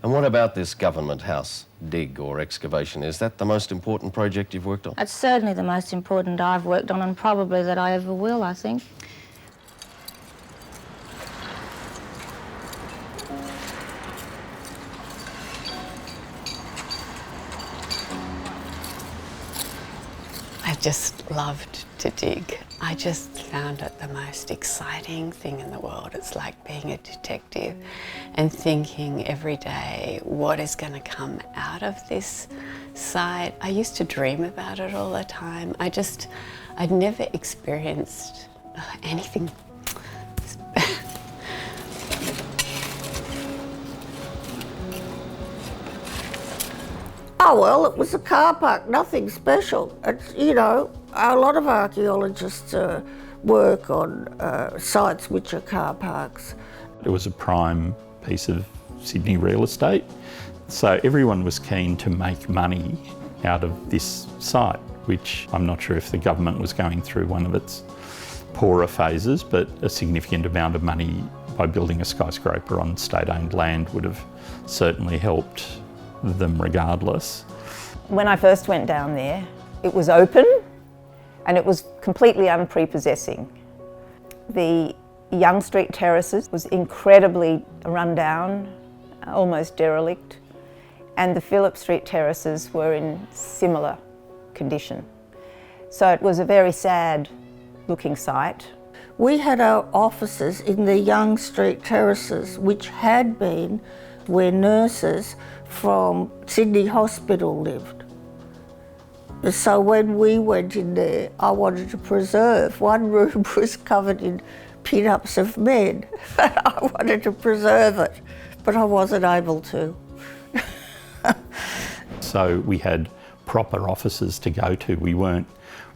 And what about this government house dig or excavation? Is that the most important project you've worked on? It's certainly the most important I've worked on, and probably that I ever will, I think. I just loved to dig. I just found it the most exciting thing in the world. It's like being a detective and thinking every day, what is going to come out of this site? I used to dream about it all the time. I'd never experienced anything. Oh, well, it was a car park, nothing special. It's, you know, a lot of archaeologists work on sites which are car parks. It was a prime piece of Sydney real estate, so everyone was keen to make money out of this site, which I'm not sure if the government was going through one of its poorer phases, but a significant amount of money by building a skyscraper on state-owned land would have certainly helped them regardless. When I first went down there, it was open and it was completely unprepossessing. The Young Street terraces was incredibly run down, almost derelict, and the Phillip Street terraces were in similar condition. So it was a very sad looking site. We had our offices in the Young Street terraces, which had been where nurses from Sydney Hospital lived. So when we went in there, I wanted to preserve. One room was covered in pin-ups of men. I wanted to preserve it, but I wasn't able to. So we had proper offices to go to. We weren't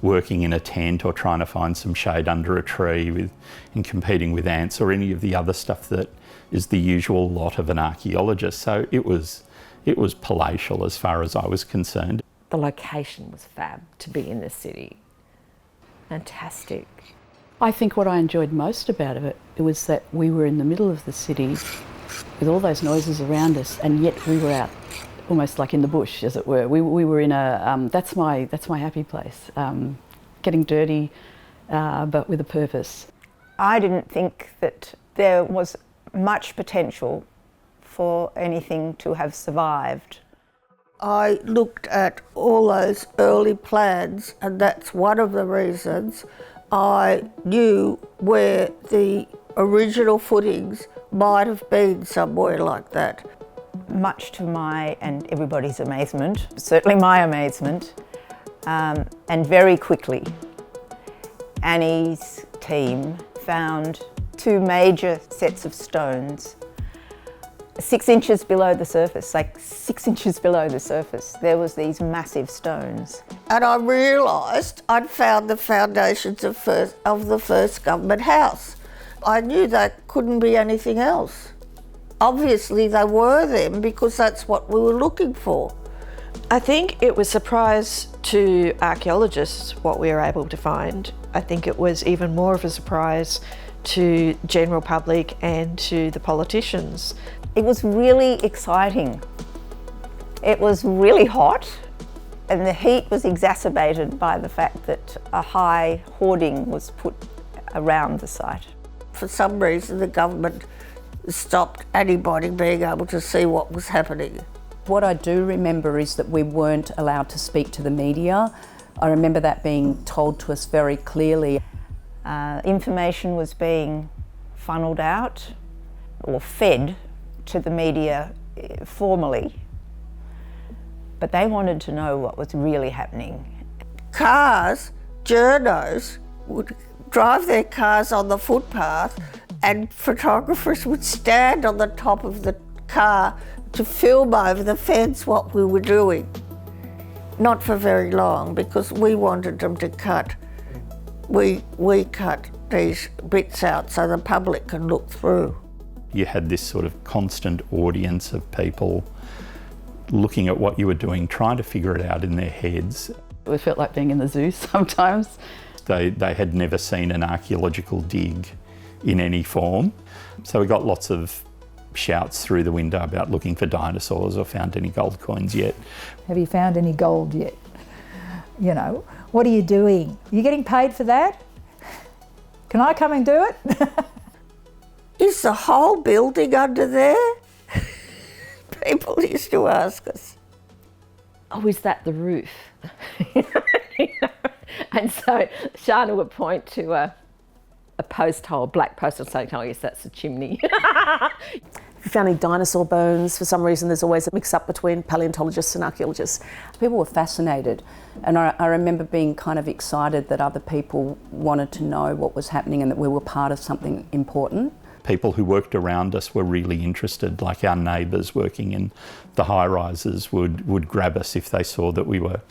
working in a tent or trying to find some shade under a tree and competing with ants or any of the other stuff that is the usual lot of an archaeologist. So it was palatial as far as I was concerned. The location was fab to be in the city. Fantastic. I think what I enjoyed most about it was that we were in the middle of the city with all those noises around us, and yet we were out almost like in the bush, as it were. We were in a, that's my happy place, getting dirty, but with a purpose. I didn't think that there was much potential for anything to have survived. I looked at all those early plans, and that's one of the reasons I knew where the original footings might have been, somewhere like that. Much to my and everybody's amazement, certainly my amazement, and very quickly, Annie's team found two major sets of stones 6 inches below the surface, like 6 inches below the surface. There was these massive stones. And I realised I'd found the foundations of the first government house. I knew that couldn't be anything else. Obviously they were them because that's what we were looking for. I think it was a surprise to archaeologists what we were able to find. I think it was even more of a surprise to general public and to the politicians. It was really exciting. It was really hot, and the heat was exacerbated by the fact that a high hoarding was put around the site. For some reason the government stopped anybody being able to see what was happening. What I do remember is that we weren't allowed to speak to the media. I remember that being told to us very clearly. Information was being funneled out or fed to the media formally, but they wanted to know what was really happening. Cars, journos would drive their cars on the footpath, and photographers would stand on the top of the car to film over the fence what we were doing. Not for very long, because we wanted them to cut. We cut these bits out so the public can look through. You had this sort of constant audience of people looking at what you were doing, trying to figure it out in their heads. It felt like being in the zoo sometimes. They had never seen an archaeological dig in any form. So we got lots of shouts through the window about looking for dinosaurs or found any gold coins yet. Have you found any gold yet? You know, what are you doing? Are you getting paid for that? Can I come and do it? Is the whole building under there? People used to ask us. Oh, is that the roof? And so Shana would point to a post hole, black post hole, saying, oh yes, that's the chimney. If you found any dinosaur bones, for some reason there's always a mix-up between paleontologists and archaeologists. People were fascinated, and I remember being kind of excited that other people wanted to know what was happening and that we were part of something important. People who worked around us were really interested, like our neighbours working in the high-rises would grab us if they saw that we were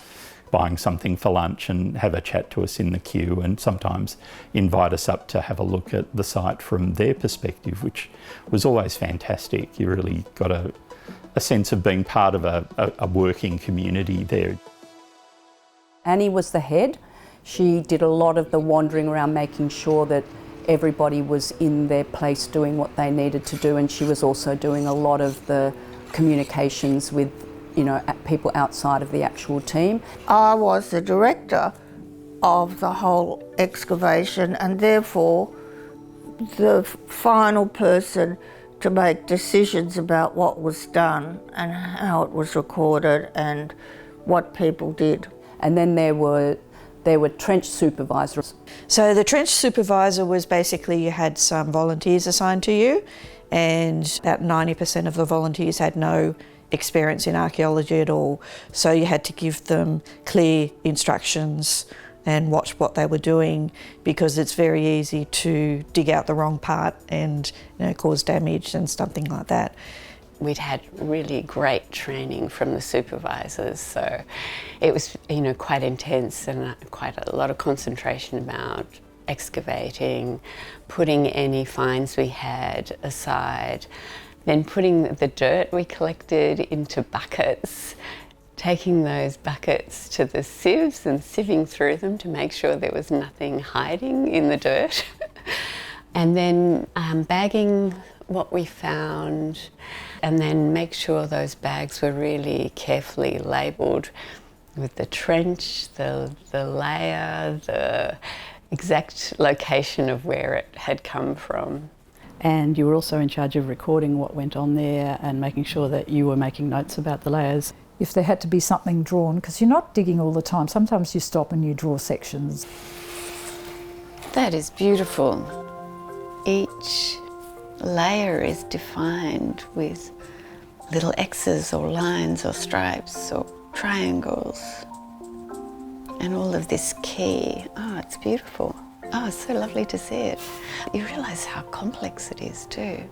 buying something for lunch and have a chat to us in the queue, and sometimes invite us up to have a look at the site from their perspective, which was always fantastic. You really got a sense of being part of a working community there. Annie was the head. She did a lot of the wandering around, making sure that everybody was in their place doing what they needed to do, and she was also doing a lot of the communications with, you know, people outside of the actual team. I was the director of the whole excavation and therefore the final person to make decisions about what was done and how it was recorded and what people did. And then there were trench supervisors. So the trench supervisor was basically, you had some volunteers assigned to you, and about 90% of the volunteers had no experience in archaeology at all. So you had to give them clear instructions and watch what they were doing, because it's very easy to dig out the wrong part and, you know, cause damage and something like that. We'd had really great training from the supervisors, so it was, you know, quite intense and quite a lot of concentration about excavating, putting any finds we had aside, then putting the dirt we collected into buckets, taking those buckets to the sieves and sieving through them to make sure there was nothing hiding in the dirt, and then bagging what we found, and then make sure those bags were really carefully labelled with the trench, the layer, the exact location of where it had come from. And you were also in charge of recording what went on there and making sure that you were making notes about the layers. If there had to be something drawn, because you're not digging all the time, sometimes you stop and you draw sections. That is beautiful. Each layer is defined with little X's or lines or stripes or triangles, and all of this key. Oh, it's beautiful. Oh, it's so lovely to see it. You realise how complex it is too.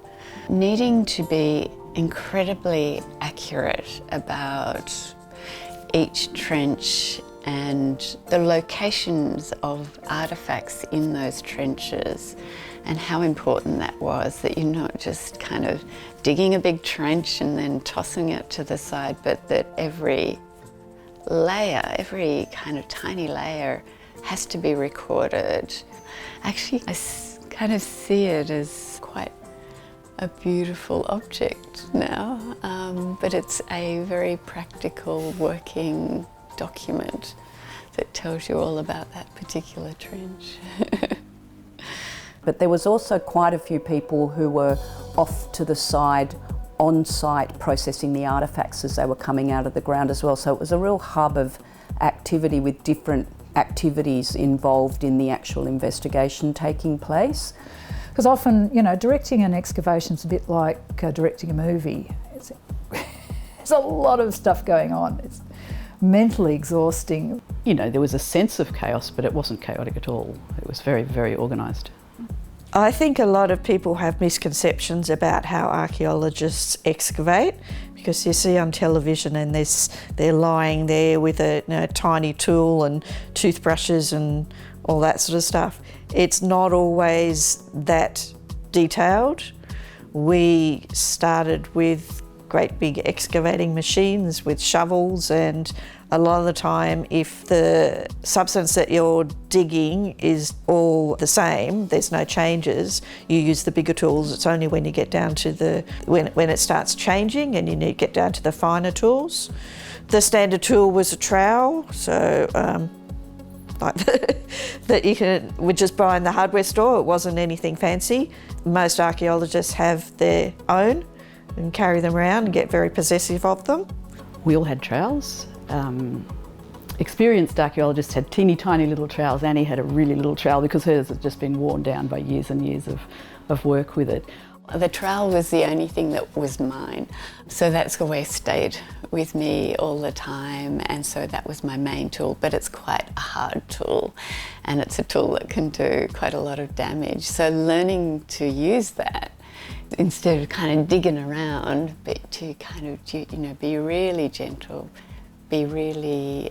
Needing to be incredibly accurate about each trench and the locations of artefacts in those trenches, and how important that was, that you're not just kind of digging a big trench and then tossing it to the side, but that every layer, every kind of tiny layer has to be recorded. Actually, I kind of see it as quite a beautiful object now, but it's a very practical working document that tells you all about that particular trench. But there was also quite a few people who were off to the side, on site, processing the artefacts as they were coming out of the ground as well. So it was a real hub of activity with different activities involved in the actual investigation taking place. Because often, you know, directing an excavation is a bit like directing a movie. There's a lot of stuff going on. It's mentally exhausting. You know, there was a sense of chaos, but it wasn't chaotic at all. It was very, very organised. I think a lot of people have misconceptions about how archaeologists excavate, because you see on television and they're lying there with a, you know, tiny tool and toothbrushes and all that sort of stuff. It's not always that detailed. We started with great big excavating machines with shovels and A lot of the time, if the substance that you're digging is all the same, there's no changes, you use the bigger tools. It's only when you get down to when it starts changing and you need to get down to the finer tools. The standard tool was a trowel, so like that would just buy in the hardware store. It wasn't anything fancy. Most archaeologists have their own and carry them around and get very possessive of them. We all had trowels. Experienced archaeologists had teeny tiny little trowels. Annie had a really little trowel because hers had just been worn down by years and years of work with it. The trowel was the only thing that was mine, so that's always stayed with me all the time, and so that was my main tool. But it's quite a hard tool, and it's a tool that can do quite a lot of damage. So learning to use that instead of kind of digging around, but to kind of be really gentle, be really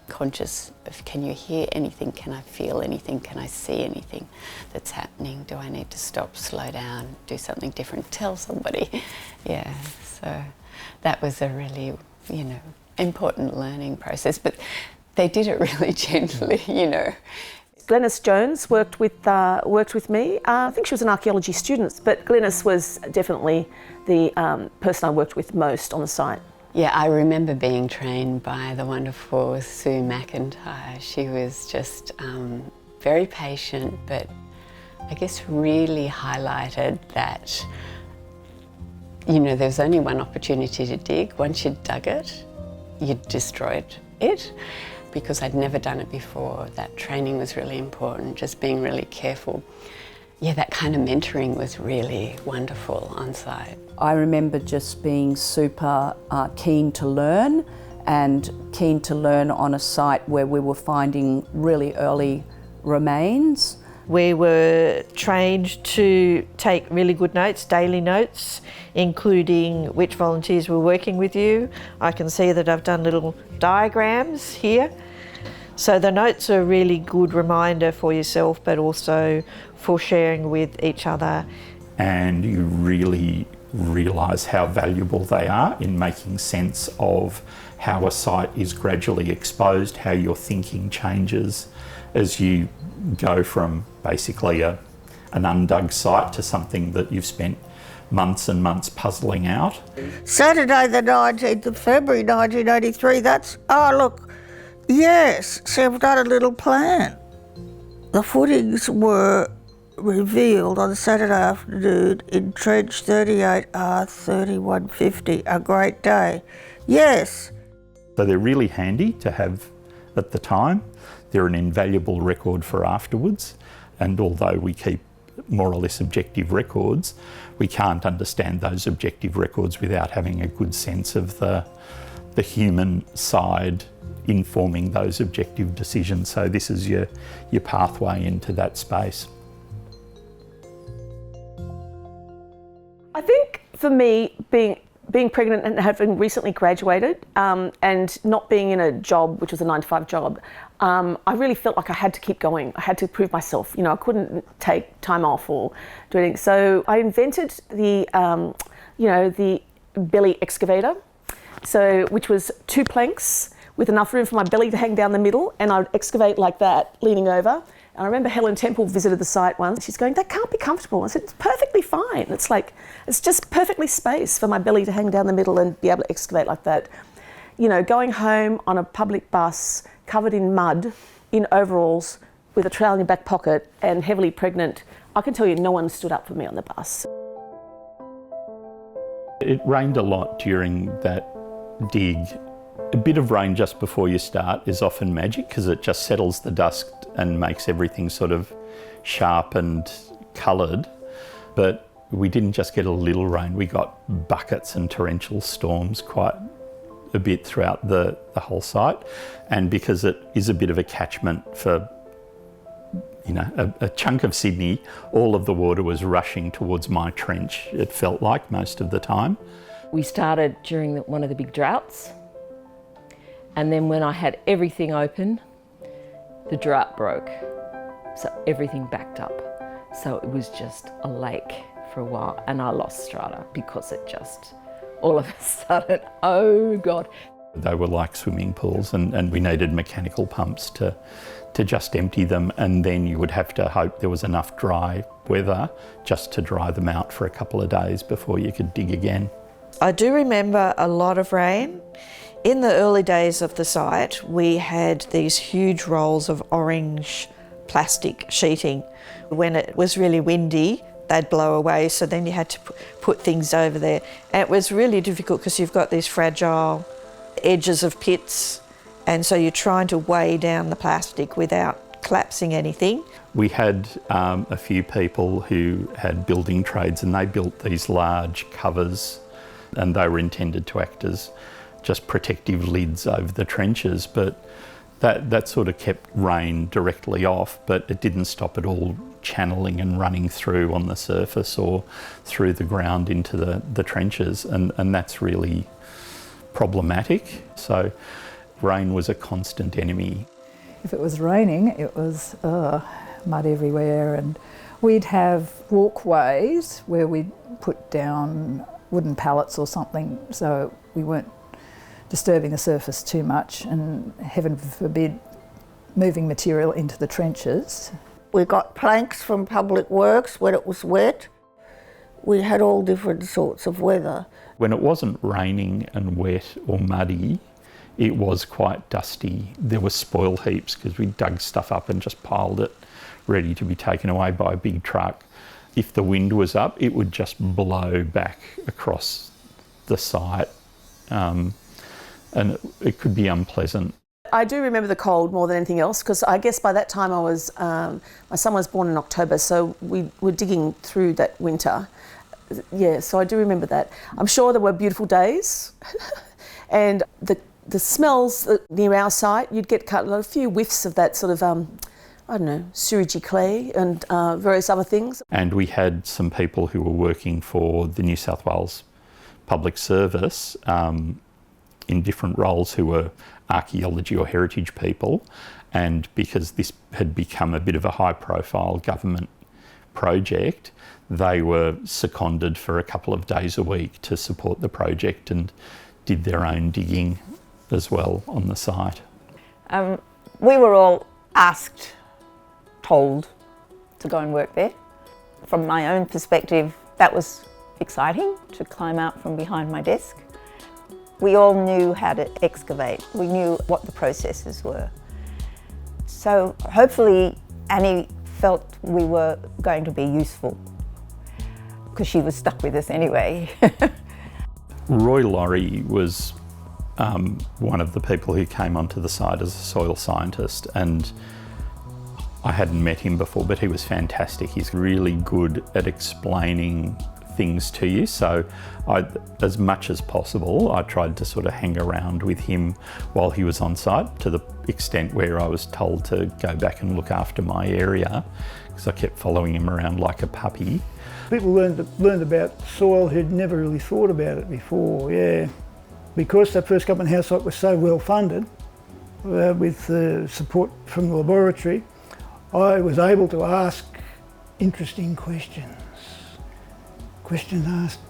conscious of, can you hear anything, can I feel anything, can I see anything that's happening, do I need to stop, slow down, do something different, tell somebody. Yeah, so that was a really, important learning process, but they did it really gently, Glenys Jones worked with me. I think she was an archaeology student, but Glenys was definitely the person I worked with most on the site. Yeah, I remember being trained by the wonderful Sue McIntyre. She was just very patient, but I guess really highlighted that, there was only one opportunity to dig. Once you'd dug it, you'd destroyed it. Because I'd never done it before, that training was really important, just being really careful. Yeah, that kind of mentoring was really wonderful on site. I remember just being super keen to learn, and keen to learn on a site where we were finding really early remains. We were trained to take really good notes, daily notes, including which volunteers were working with you. I can see that I've done little diagrams here. So the notes are a really good reminder for yourself, but also for sharing with each other. And you really realise how valuable they are in making sense of how a site is gradually exposed, how your thinking changes as you go from basically an undug site to something that you've spent months and months puzzling out. Saturday the 19th of February 1983, yes, so I've done a little plan. The footings were revealed on Saturday afternoon in Trench 38R 3150, a great day. Yes. So they're really handy to have at the time. They're an invaluable record for afterwards, and although we keep more or less objective records, we can't understand those objective records without having a good sense of the human side informing those objective decisions. So this is your pathway into that space. I think for me, being pregnant and having recently graduated and not being in a job, which was a 9-to-5 job, I really felt like I had to keep going. I had to prove myself. I couldn't take time off or do anything. So I invented the belly excavator, which was 2 planks with enough room for my belly to hang down the middle, and I'd excavate like that, leaning over. And I remember Helen Temple visited the site once. She's going, "That can't be comfortable." I said, "It's perfectly fine. It's just perfectly spaced for my belly to hang down the middle and be able to excavate like that." Going home on a public bus, covered in mud, in overalls, with a trowel in your back pocket and heavily pregnant, I can tell you no one stood up for me on the bus. It rained a lot during that dig. A bit of rain just before you start is often magic because it just settles the dust and makes everything sort of sharp and coloured. But we didn't just get a little rain, we got buckets and torrential storms quite a bit throughout the whole site. And because it is a bit of a catchment for a chunk of Sydney, all of the water was rushing towards my trench, it felt like, most of the time. We started during one of the big droughts, and then when I had everything open, the drought broke, so everything backed up. So it was just a lake for a while, and I lost strata because it just, all of a sudden, oh God. They were like swimming pools, and we needed mechanical pumps to just empty them, and then you would have to hope there was enough dry weather just to dry them out for a couple of days before you could dig again. I do remember a lot of rain. In the early days of the site, we had these huge rolls of orange plastic sheeting. When it was really windy, they'd blow away, so then you had to put things over there. And it was really difficult because you've got these fragile edges of pits, and so you're trying to weigh down the plastic without collapsing anything. We had a few people who had building trades, and they built these large covers, and they were intended to act as just protective lids over the trenches, but that sort of kept rain directly off, but it didn't stop it all channeling and running through on the surface or through the ground into the trenches, and that's really problematic. So rain was a constant enemy. If it was raining, it was mud everywhere, and we'd have walkways where we'd put down wooden pallets or something so we weren't disturbing the surface too much, and heaven forbid moving material into the trenches. We got planks from Public Works when it was wet. We had all different sorts of weather. When it wasn't raining and wet or muddy, it was quite dusty. There were spoil heaps because we dug stuff up and just piled it ready to be taken away by a big truck. If the wind was up, it would just blow back across the site. And it could be unpleasant. I do remember the cold more than anything else, because I guess by that time my son was born in October, so we were digging through that winter. Yeah, so I do remember that. I'm sure there were beautiful days and the smells near our site, you'd get a few whiffs of that sort of, I don't know, sewagey clay and various other things. And we had some people who were working for the New South Wales Public Service in different roles who were archaeology or heritage people, and because this had become a bit of a high-profile government project, they were seconded for a couple of days a week to support the project and did their own digging as well on the site. We were all told to go and work there. From my own perspective, that was exciting to climb out from behind my desk. We all knew how to excavate. We knew what the processes were. So hopefully Annie felt we were going to be useful, because she was stuck with us anyway. Roy Laurie was one of the people who came onto the site as a soil scientist, and I hadn't met him before, but he was fantastic. He's really good at explaining things to you, so as much as possible, I tried to sort of hang around with him while he was on site, to the extent where I was told to go back and look after my area, because I kept following him around like a puppy. People learned about soil who'd never really thought about it before, yeah. Because that first government house site was so well funded, with support from the laboratory, I was able to ask interesting questions. Questions asked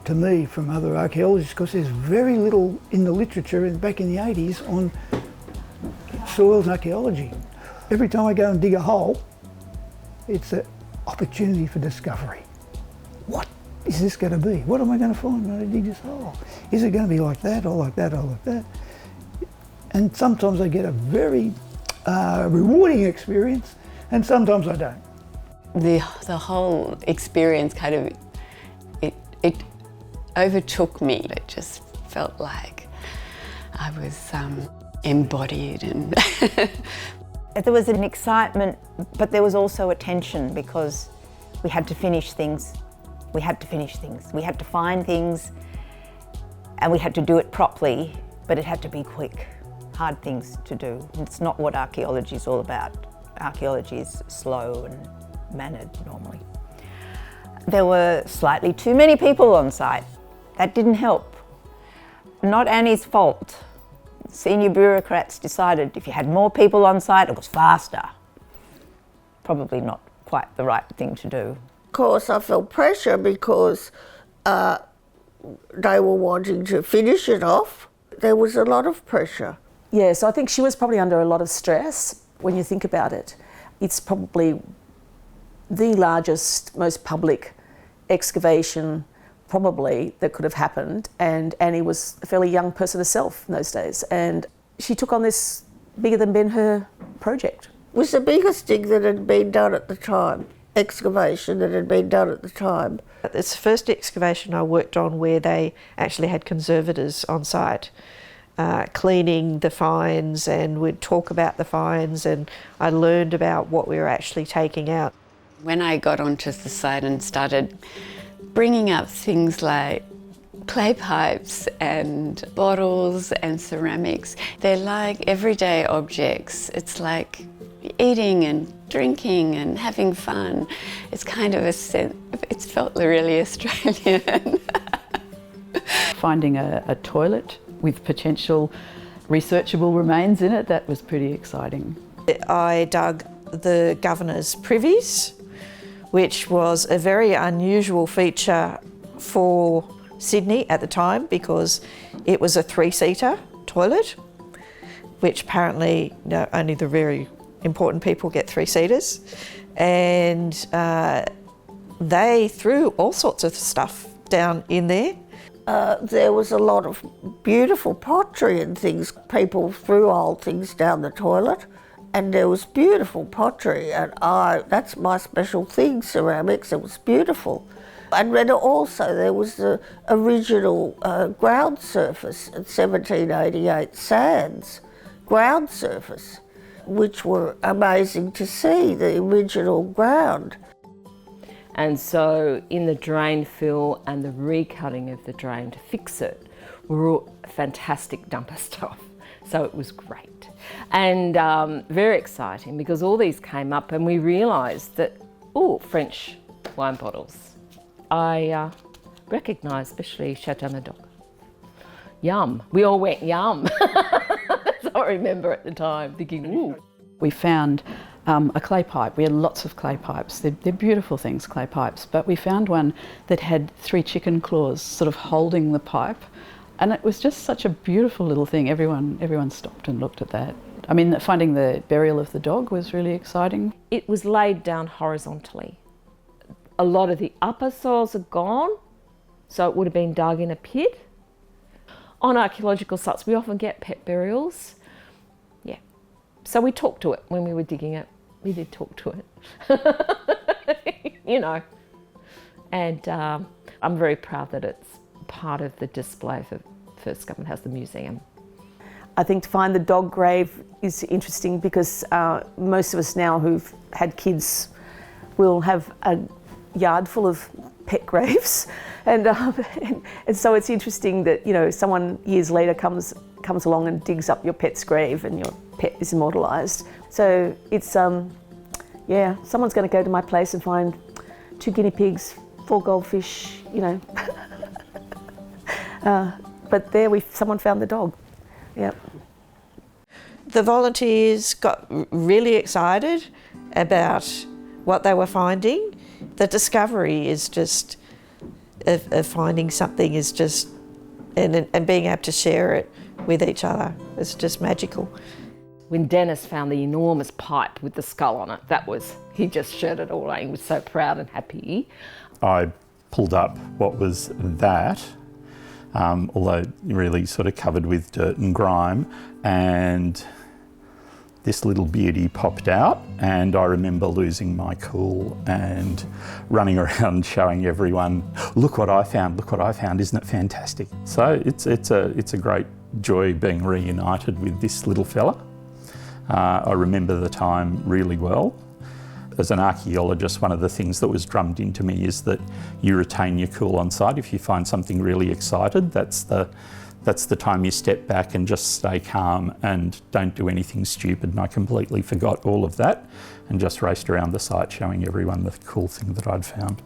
to me from other archaeologists, because there's very little in the literature back in the 80s on soils and archaeology. Every time I go and dig a hole, it's an opportunity for discovery. What is this going to be? What am I going to find when I dig this hole? Is it going to be like that, or like that, or like that? And sometimes I get a very rewarding experience, and sometimes I don't. The whole experience kind of, it overtook me. It just felt like I was embodied, and There was an excitement, but there was also a tension, because we had to finish things. We had to finish things. We had to find things, and we had to do it properly, but it had to be quick. Hard things to do. It's not what archaeology is all about. Archaeology is slow and mannered normally. There were slightly too many people on site. That didn't help. Not Annie's fault. Senior bureaucrats decided if you had more people on site, it was faster. Probably not quite the right thing to do. Of course, I felt pressure because they were wanting to finish it off There was a lot of pressure. Yeah, so I think she was probably under a lot of stress when you think about it. It's probably the largest, most public excavation probably that could have happened, and Annie was a fairly young person herself in those days, and she took on this bigger than Ben-Hur project. It was the biggest dig that had been done at the time, excavation that had been done at the time. It's the first excavation I worked on where they actually had conservators on site, cleaning the finds, and we'd talk about the finds, and I learned about what we were actually taking out. When I got onto the site and started bringing up things like clay pipes and bottles and ceramics, they're like everyday objects. It's like eating and drinking and having fun. It's kind of it's felt really Australian. Finding a toilet with potential researchable remains in it, that was pretty exciting. I dug the governor's privies, which was a very unusual feature for Sydney at the time because it was a 3-seater toilet, which apparently only the very important people get 3-seaters. And they threw all sorts of stuff down in there. There was a lot of beautiful pottery and things. People threw old things down the toilet, and there was beautiful pottery, and that's my special thing, ceramics. It was beautiful. And then also there was the original ground surface in 1788 sands, ground surface, which were amazing to see, the original ground. And so in the drain fill and the recutting of the drain to fix it were all fantastic dumper stuff. So it was great and very exciting because all these came up and we realised that, French wine bottles. I recognised especially Chateau Medoc. Yum. We all went yum. That's what I remember at the time, thinking, ooh. We found a clay pipe. We had lots of clay pipes. They're beautiful things, clay pipes, but we found one that had 3 chicken claws sort of holding the pipe, and it was just such a beautiful little thing. Everyone stopped and looked at that. I mean, finding the burial of the dog was really exciting. It was laid down horizontally. A lot of the upper soils are gone, so it would have been dug in a pit. On archaeological sites, we often get pet burials. Yeah. So we talked to it when we were digging it. We did talk to it, you know. And I'm very proud that it's part of the display for First Government House, the museum. I think to find the dog grave is interesting because most of us now who've had kids will have a yard full of pet graves, and so it's interesting that someone years later comes along and digs up your pet's grave and your pet is immortalised. So it's someone's going to go to my place and find 2 guinea pigs, 4 goldfish, but there someone found the dog. Yep. The volunteers got really excited about what they were finding. The discovery is just of finding something is just and being able to share it with each other. It's just magical. When Dennis found the enormous pipe with the skull on it, he just shared it all out. He was so proud and happy. I pulled up what was that, although really sort of covered with dirt and grime, and this little beauty popped out, and I remember losing my cool and running around showing everyone, look what I found, isn't it fantastic? So it's a great joy being reunited with this little fella. I remember the time really well. As an archaeologist, one of the things that was drummed into me is that you retain your cool on site. If you find something really excited, that's the time you step back and just stay calm and don't do anything stupid. And I completely forgot all of that and just raced around the site showing everyone the cool thing that I'd found.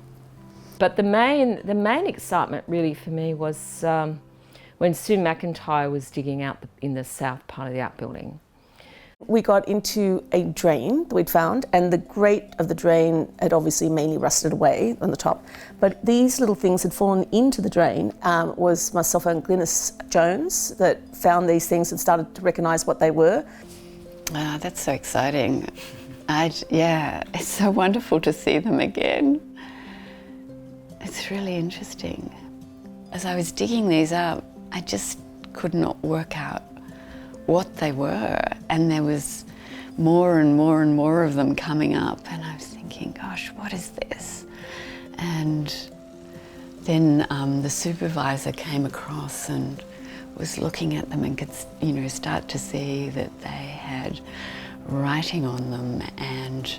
But the main excitement really for me was when Sue McIntyre was digging out in the south part of the outbuilding. We got into a drain that we'd found, and the grate of the drain had obviously mainly rusted away on the top, but these little things had fallen into the drain. Was myself and Glynis Jones that found these things and started to recognise what they were. That's so exciting. Yeah, it's so wonderful to see them again. It's really interesting. As I was digging these up, I just could not work out what they were, and there was more and more and more of them coming up, and I was thinking, gosh, what is this? And then the supervisor came across and was looking at them and could, you know, start to see that they had writing on them, and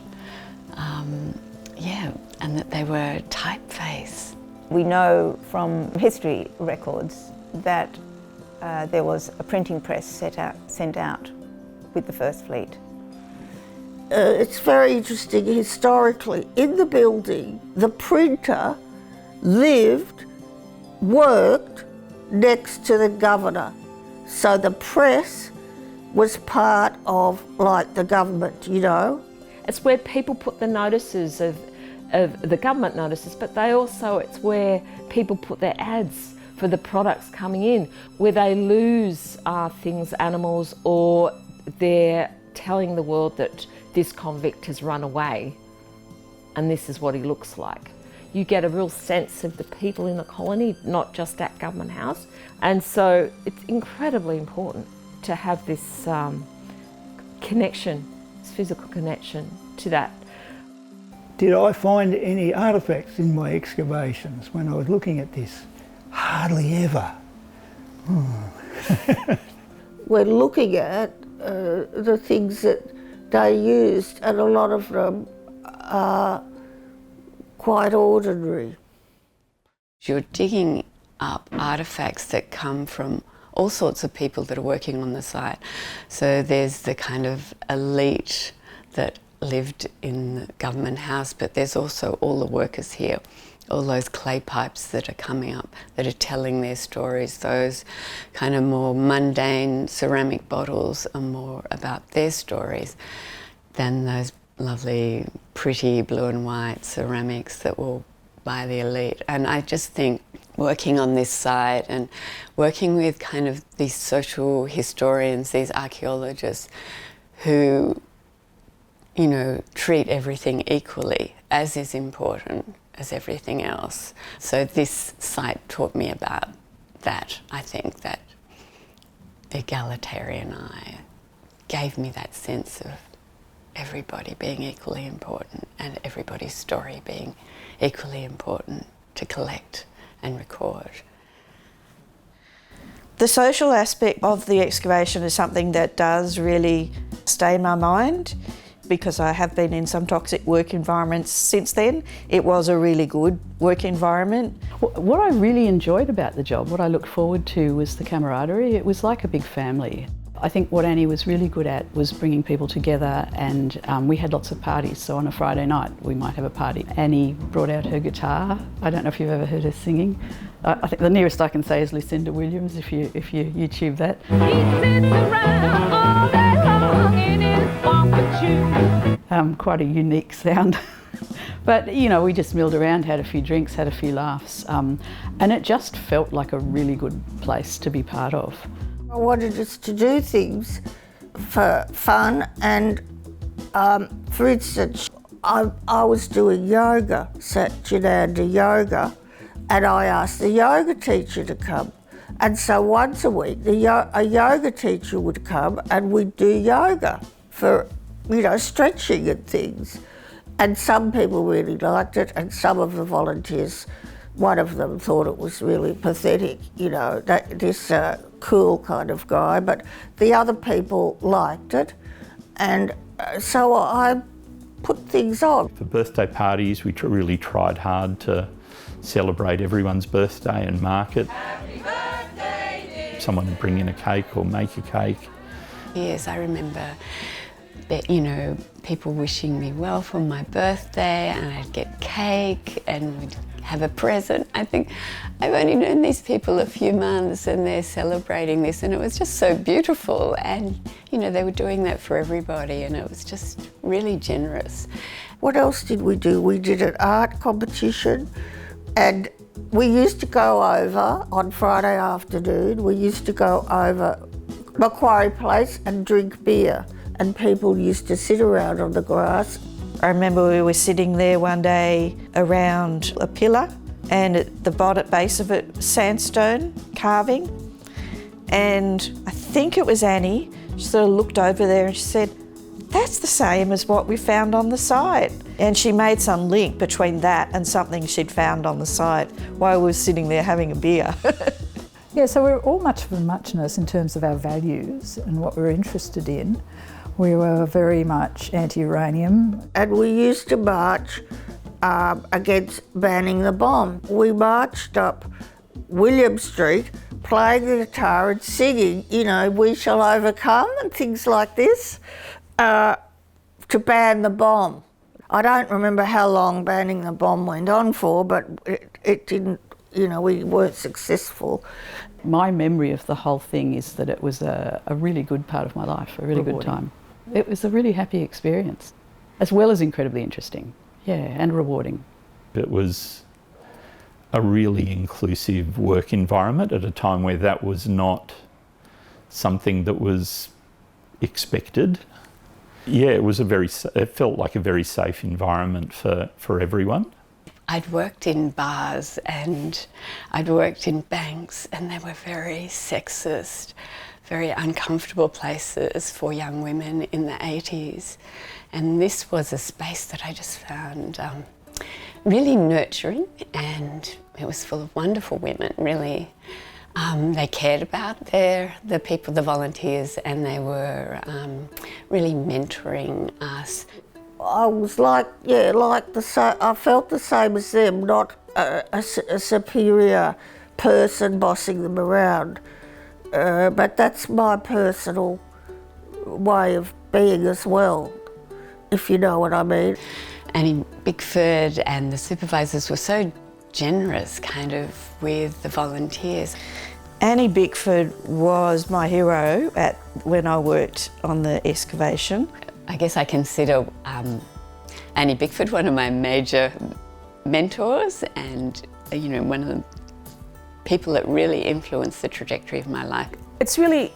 yeah, and that they were typeface. We know from history records that there was a printing press sent out with the First Fleet. It's very interesting historically. In the building, the printer lived, worked next to the governor. So the press was part of, like, the government, you know. It's where people put the notices of the government notices, but it's where people put their ads for the products coming in, where they lose things, animals, or they're telling the world that this convict has run away and this is what he looks like. You get a real sense of the people in the colony, not just at Government House. And so it's incredibly important to have this connection, this physical connection to that. Did I find any artefacts in my excavations when I was looking at this? Hardly ever. We're looking at the things that they used, and a lot of them are quite ordinary. You're digging up artefacts that come from all sorts of people that are working on the site. So there's the kind of elite that lived in the Government House, but there's also all the workers here, all those clay pipes that are coming up that are telling their stories. Those kind of more mundane ceramic bottles are more about their stories than those lovely, pretty blue and white ceramics that were by the elite. And I just think working on this site and working with kind of these social historians, these archaeologists who, you know, treat everything equally, as is important as everything else. So this site taught me about that. I think that egalitarian eye gave me that sense of everybody being equally important and everybody's story being equally important to collect and record. The social aspect of the excavation is something that does really stay in my mind, because I have been in some toxic work environments since then. It was a really good work environment. What I really enjoyed about the job, what I looked forward to, was the camaraderie. It was like a big family. I think what Annie was really good at was bringing people together, and we had lots of parties. So on a Friday night we might have a party. Annie brought out her guitar. I don't know if you've ever heard her singing. I think the nearest I can say is Lucinda Williams, if you YouTube that. Quite a unique sound. But, you know, we just milled around, had a few drinks, had a few laughs, and it just felt like a really good place to be part of. I wanted us to do things for fun, and for instance, I was doing yoga, Satyananda yoga, and I asked the yoga teacher to come. And so once a week, a yoga teacher would come and we'd do yoga for, you know, stretching and things. And some people really liked it, and some of the volunteers, one of them thought it was really pathetic, you know, this cool kind of guy, but the other people liked it. And so I put things on. For birthday parties, we really tried hard to celebrate everyone's birthday and mark it. Happy birthday, dear. Someone would bring in a cake or make a cake. Yes, I remember that, you know, people wishing me well for my birthday, and I'd get cake and we'd have a present. I think I've only known these people a few months and they're celebrating this, and it was just so beautiful. And, you know, they were doing that for everybody, and it was just really generous. What else did we do? We did an art competition, and we used to go over on Friday afternoon, we used to go over Macquarie Place and drink beer, and people used to sit around on the grass. I remember we were sitting there one day around a pillar, and at the bottom base of it, sandstone carving. And I think it was Annie, she sort of looked over there and she said, "That's the same as what we found on the site." And she made some link between that and something she'd found on the site while we were sitting there having a beer. Yeah, so we're all much of a muchness in terms of our values and what we're interested in. We were very much anti-uranium. And we used to march against banning the bomb. We marched up William Street playing the guitar and singing, you know, "We shall overcome" and things like this, to ban the bomb. I don't remember how long banning the bomb went on for, but it didn't, you know, we weren't successful. My memory of the whole thing is that it was a really good part of my life, a really good time. It was a really happy experience, as well as incredibly interesting, yeah, and rewarding. It was a really inclusive work environment at a time where that was not something that was expected. Yeah, it felt like a very safe environment for everyone. I'd worked in bars and I'd worked in banks, and they were very sexist, very uncomfortable places for young women in the 80s. And this was a space that I just found really nurturing, and it was full of wonderful women, really. They cared about the people, the volunteers, and they were really mentoring us. I was like, yeah, I felt the same as them, not a superior person bossing them around. But that's my personal way of being as well, if you know what I mean. And in Bickford, and the supervisors were so generous kind of with the volunteers. Annie Bickford was my hero when I worked on the excavation. I guess I consider Annie Bickford one of my major mentors, and, you know, one of the people that really influenced the trajectory of my life. It's really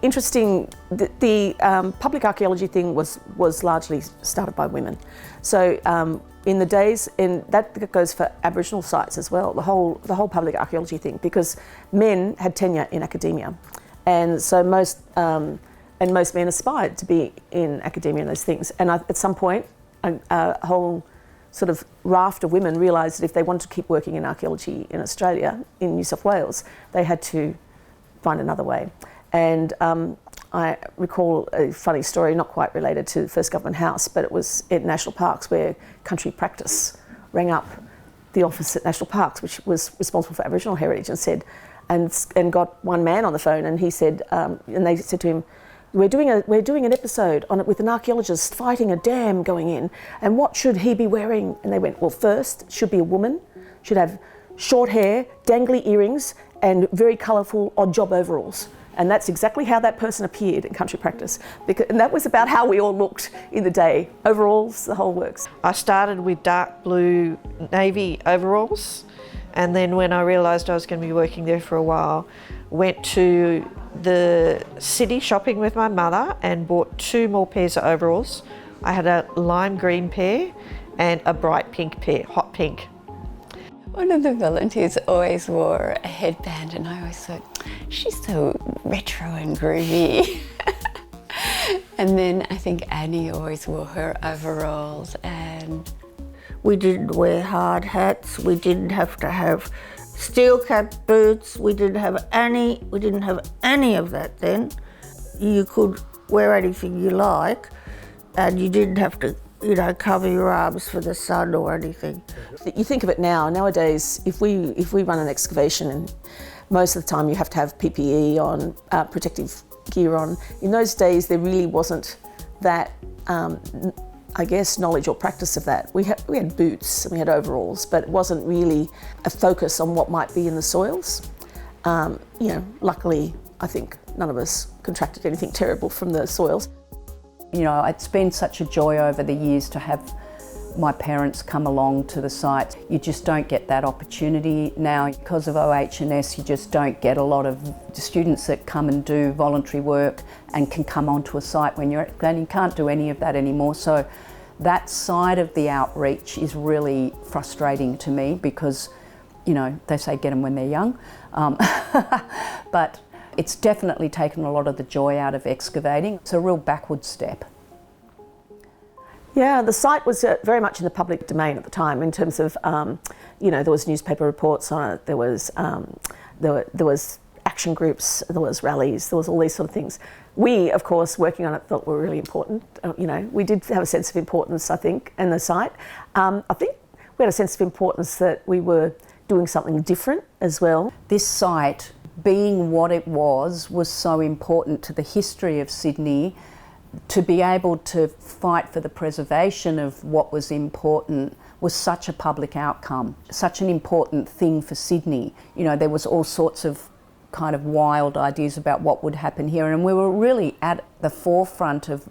interesting that the public archaeology thing was largely started by women. So in the days, and that goes for Aboriginal sites as well, the whole public archaeology thing, because men had tenure in academia, and so most men aspired to be in academia and those things. And at some point, a whole sort of raft of women realised that if they wanted to keep working in archaeology in Australia, in New South Wales, they had to find another way. And I recall a funny story, not quite related to First Government House, but it was in national parks where Country Practice rang up the office at National Parks, which was responsible for Aboriginal heritage, and said, and got one man on the phone, and he said, and they said to him, we're doing an episode on it with an archaeologist fighting a dam going in, and what should he be wearing? And they went, well, first, should be a woman, should have short hair, dangly earrings, and very colourful odd job overalls. And that's exactly how that person appeared in Country Practice. And that was about how we all looked in the day. Overalls, the whole works. I started with dark blue navy overalls, and then when I realised I was going to be working there for a while, went to the city shopping with my mother and bought 2 more pairs of overalls. I had a lime green pair and a bright pink pair, hot pink. One of the volunteers always wore a headband, and I always thought, she's so retro and groovy. And then I think Annie always wore her overalls, and we didn't wear hard hats. We didn't have to have steel-capped boots. We didn't have any of that then. You could wear anything you like, and you didn't have to, you know, cover your arms for the sun or anything. You think of it nowadays, if we run an excavation, and most of the time you have to have PPE on, protective gear on. In those days, there really wasn't that I guess, knowledge or practice of that. We had boots and we had overalls, but it wasn't really a focus on what might be in the soils. Luckily, I think none of us contracted anything terrible from the soils. You know, it's been such a joy over the years to have my parents come along to the site. You just don't get that opportunity now. Because of OH&S, you just don't get a lot of students that come and do voluntary work and can come onto a site when and you can't do any of that anymore. So that side of the outreach is really frustrating to me because, you know, they say get them when they're young. But it's definitely taken a lot of the joy out of excavating. It's a real backward step. Yeah, the site was very much in the public domain at the time in terms of, there was newspaper reports on it, there was action groups, there was rallies, there was all these sort of things. We, of course, working on it thought were really important. We did have a sense of importance, I think, in the site. I think we had a sense of importance that we were doing something different as well. This site, being what it was so important to the history of Sydney. To be able to fight for the preservation of what was important was such a public outcome, such an important thing for Sydney. You know, there was all sorts of kind of wild ideas about what would happen here, and we were really at the forefront of,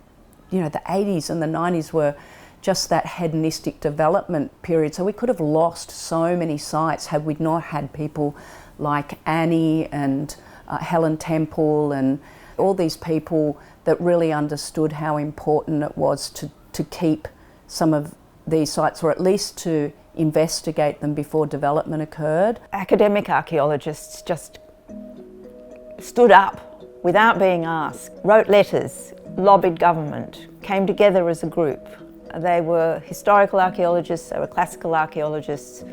the 80s and the 90s were just that hedonistic development period. So we could have lost so many sites had we not had people like Annie and Helen Temple and all these people that really understood how important it was to keep some of these sites, or at least to investigate them before development occurred. Academic archaeologists just stood up without being asked, wrote letters, lobbied government, came together as a group. They were historical archaeologists, they were classical archaeologists,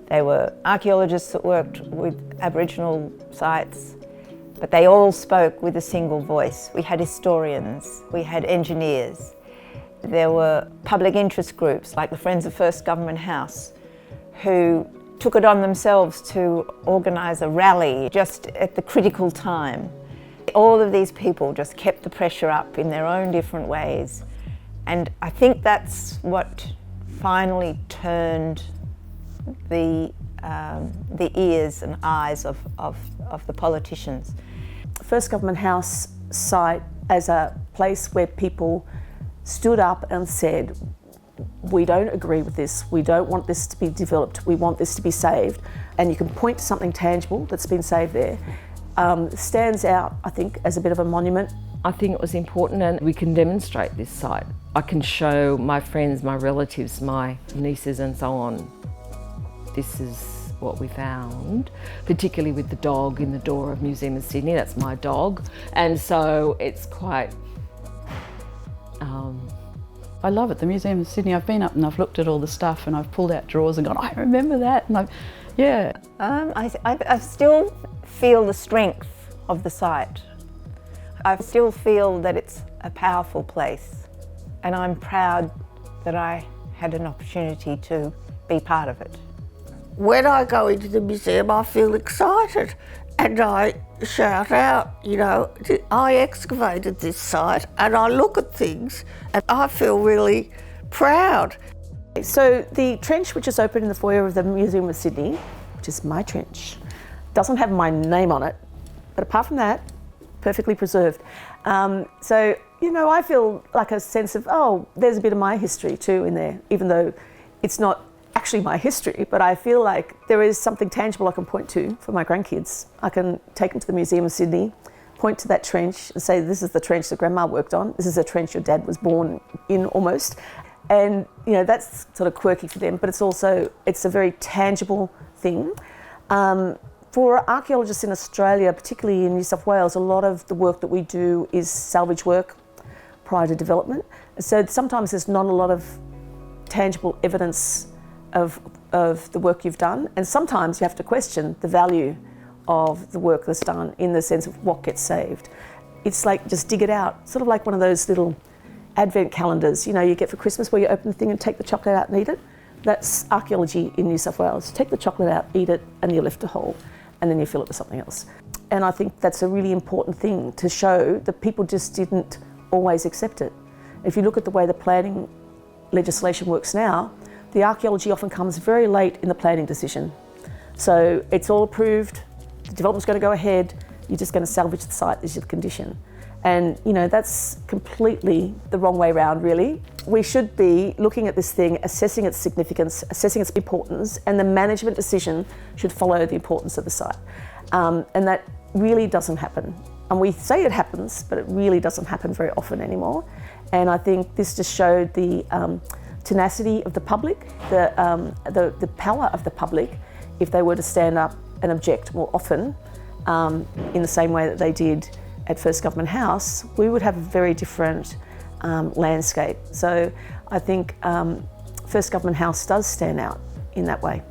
they were archaeologists that worked with Aboriginal sites. But they all spoke with a single voice. We had historians, we had engineers. There were public interest groups like the Friends of First Government House who took it on themselves to organise a rally just at the critical time. All of these people just kept the pressure up in their own different ways. And I think that's what finally turned the ears and eyes of the politicians. First Government House site as a place where people stood up and said, we don't agree with this, we don't want this to be developed, we want this to be saved, and you can point to something tangible that's been saved there, stands out, I think, as a bit of a monument. I think it was important, and we can demonstrate this site. I can show my friends, my relatives, my nieces and so on, this is what we found, particularly with the dog in the door of Museum of Sydney. That's my dog, and so it's quite I love it, the Museum of Sydney. I've been up and I've looked at all the stuff and I've pulled out drawers and gone, I remember that, and I still feel the strength of the site. I still feel that it's a powerful place, and I'm proud that I had an opportunity to be part of it. When I go into the museum, I feel excited and I shout out, I excavated this site, and I look at things and I feel really proud. So the trench which is open in the foyer of the Museum of Sydney, which is my trench, doesn't have my name on it, but apart from that, perfectly preserved. So, I feel like a sense of, there's a bit of my history too in there, even though it's not actually my history, but I feel like there is something tangible I can point to for my grandkids. I can take them to the Museum of Sydney, point to that trench and say, this is the trench that Grandma worked on, this is a trench your dad was born in almost. And that's sort of quirky for them, but it's a very tangible thing. For archaeologists in Australia, particularly in New South Wales, a lot of the work that we do is salvage work prior to development. So sometimes there's not a lot of tangible evidence of the work you've done, and sometimes you have to question the value of the work that's done in the sense of what gets saved. It's like just dig it out, sort of like one of those little advent calendars you get for Christmas where you open the thing and take the chocolate out and eat it. That's archaeology in New South Wales. Take the chocolate out, eat it, and you lift a hole, and then you fill it with something else. And I think that's a really important thing to show that people just didn't always accept it. If you look at the way the planning legislation works now, the archaeology often comes very late in the planning decision. So it's all approved, the development's going to go ahead, you're just going to salvage the site as your condition. And you know, that's completely the wrong way around, really. We should be looking at this thing, assessing its significance, assessing its importance, and the management decision should follow the importance of the site. And that really doesn't happen. And we say it happens, but it really doesn't happen very often anymore. And I think this just showed the tenacity of the public, the power of the public, if they were to stand up and object more often in the same way that they did at First Government House, we would have a very different landscape. So I think First Government House does stand out in that way.